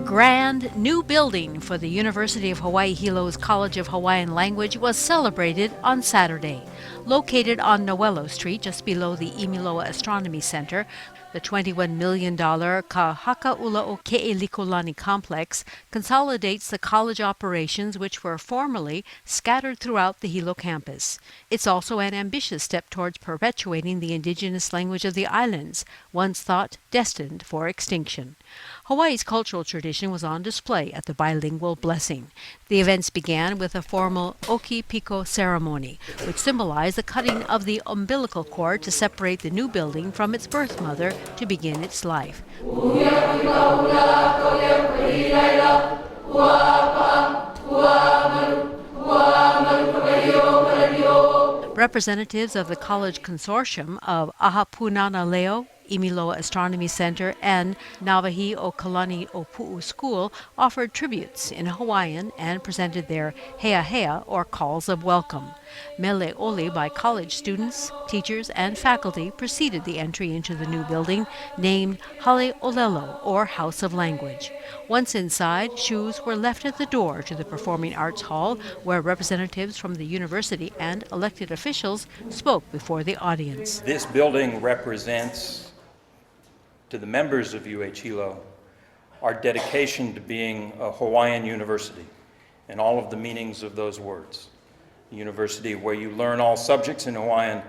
grand new building for the University of Hawaii-Hilo's College of Hawaiian Language was celebrated on Saturday. Located on Noello Street, just below the Imiloa Astronomy Center, the $21 million Kahakaula o Ke'elikolani complex consolidates the college operations which were formerly scattered throughout the Hilo campus. It's also an ambitious step towards perpetuating the indigenous language of the islands, once thought destined for extinction. Hawaii's cultural tradition was on display at the bilingual blessing. The events began with a formal oki piko ceremony, which symbolized the cutting of the umbilical cord to separate the new building from its birth mother to begin its life. Representatives of the college consortium of Ahapunana Leo, Imiloa Astronomy Center, and Navahi o Kalani o Pu'u School offered tributes in Hawaiian and presented their hea hea, or calls of welcome. Mele oli by college students, teachers, and faculty preceded the entry into the new building, named Hale Olelo, or House of Language. Once inside, shoes were left at the door to the Performing Arts Hall, where representatives from the university and elected officials spoke before the audience. This building represents, to the members of UH-Hilo, our dedication to being a Hawaiian university and all of the meanings of those words. A university where you learn all subjects in Hawaiian,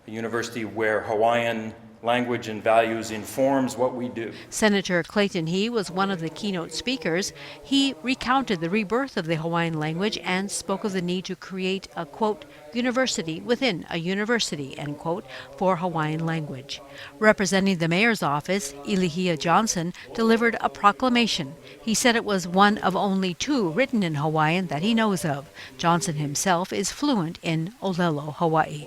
a university where Hawaiian language and values informs what we do. Senator Clayton He was one of the keynote speakers. He recounted the rebirth of the Hawaiian language and spoke of the need to create a, quote, university within a university, end quote, for Hawaiian language. Representing the mayor's office, Ilihia Johnson delivered a proclamation. He said it was one of only 2 written in Hawaiian that he knows of. Johnson himself is fluent in Olelo, Hawaii.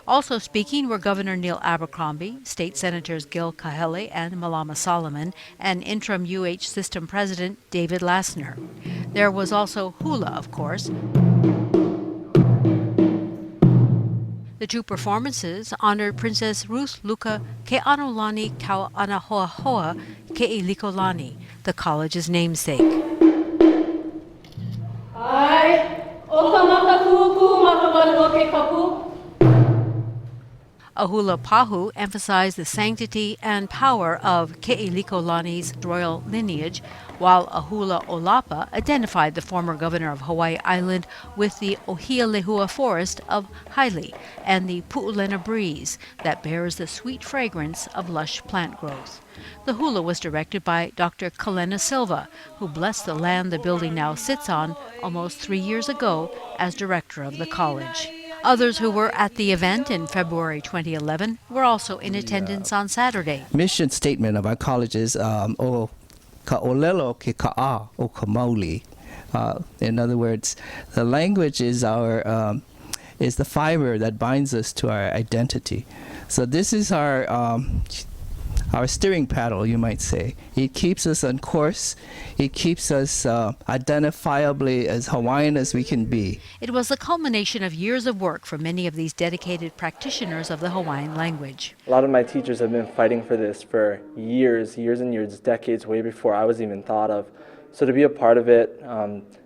Also speaking were Governor Neil Abercrombie, State Senators Gil Kahele and Malama Solomon, and Interim UH System President David Lassner. There was also hula, of course. The 2 performances honored Princess Ruth Luka Ke'anolani Kauanahoahoa Ke'elikolani, the college's namesake. Ahula Pahu emphasized the sanctity and power of Ke'elikolani's royal lineage, while Ahula Olapa identified the former governor of Hawaii Island with the Ohia Lehua forest of Haile and the Pu'ulena breeze that bears the sweet fragrance of lush plant growth. The hula was directed by Dr. Kalena Silva, who blessed the land the building now sits on almost 3 years ago as director of the college. Others who were at the event in February 2011 were also in attendance on Saturday. Mission statement of our college is o ka'olelo ke ka'a o ka mauli. In other words, the language is is the fiber that binds us to our identity. So this is our steering paddle, you might say. It keeps us on course. It keeps us identifiably as Hawaiian as we can be. It was the culmination of years of work for many of these dedicated practitioners of the Hawaiian language. A lot of my teachers have been fighting for this for years and years, decades, way before I was even thought of. So to be a part of it,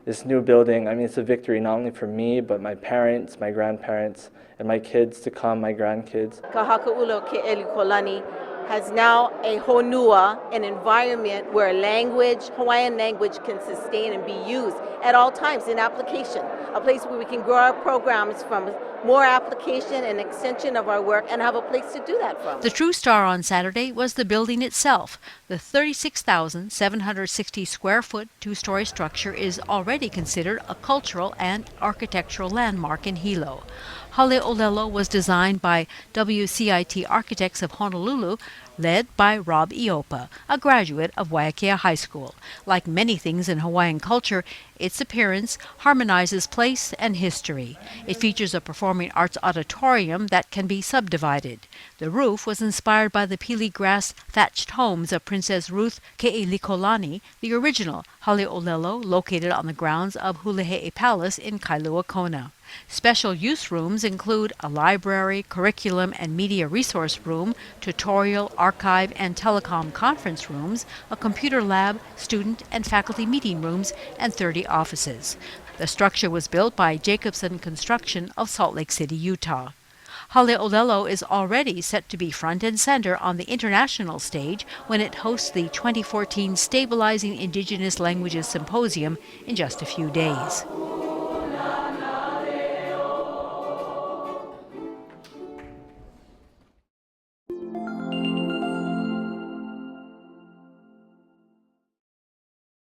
this new building, I mean, it's a victory not only for me, but my parents, my grandparents, and my kids to come, my grandkids. Kahakaula Ke'elikolani has now a honua, an environment where language, Hawaiian language, can sustain and be used at all times in application. A place where we can grow our programs from more application and extension of our work and have a place to do that from. The true star on Saturday was the building itself. The 36,760 square foot 2-story structure is already considered a cultural and architectural landmark in Hilo. Hale Olelo was designed by WCIT Architects of Honolulu, led by Rob Iopa, a graduate of Waiakea High School. Like many things in Hawaiian culture, its appearance harmonizes place and history. It features a performing arts auditorium that can be subdivided. The roof was inspired by the pili grass thatched homes of Princess Ruth Ke'elikolani, the original Hale Olelo, located on the grounds of Hulehe'e Palace in Kailua Kona. Special use rooms include a library, curriculum and media resource room, tutorial, archive, and telecom conference rooms, a computer lab, student and faculty meeting rooms, and 30 offices. The structure was built by Jacobson Construction of Salt Lake City, Utah. Haleolelo is already set to be front and center on the international stage when it hosts the 2014 Stabilizing Indigenous Languages Symposium in just a few days.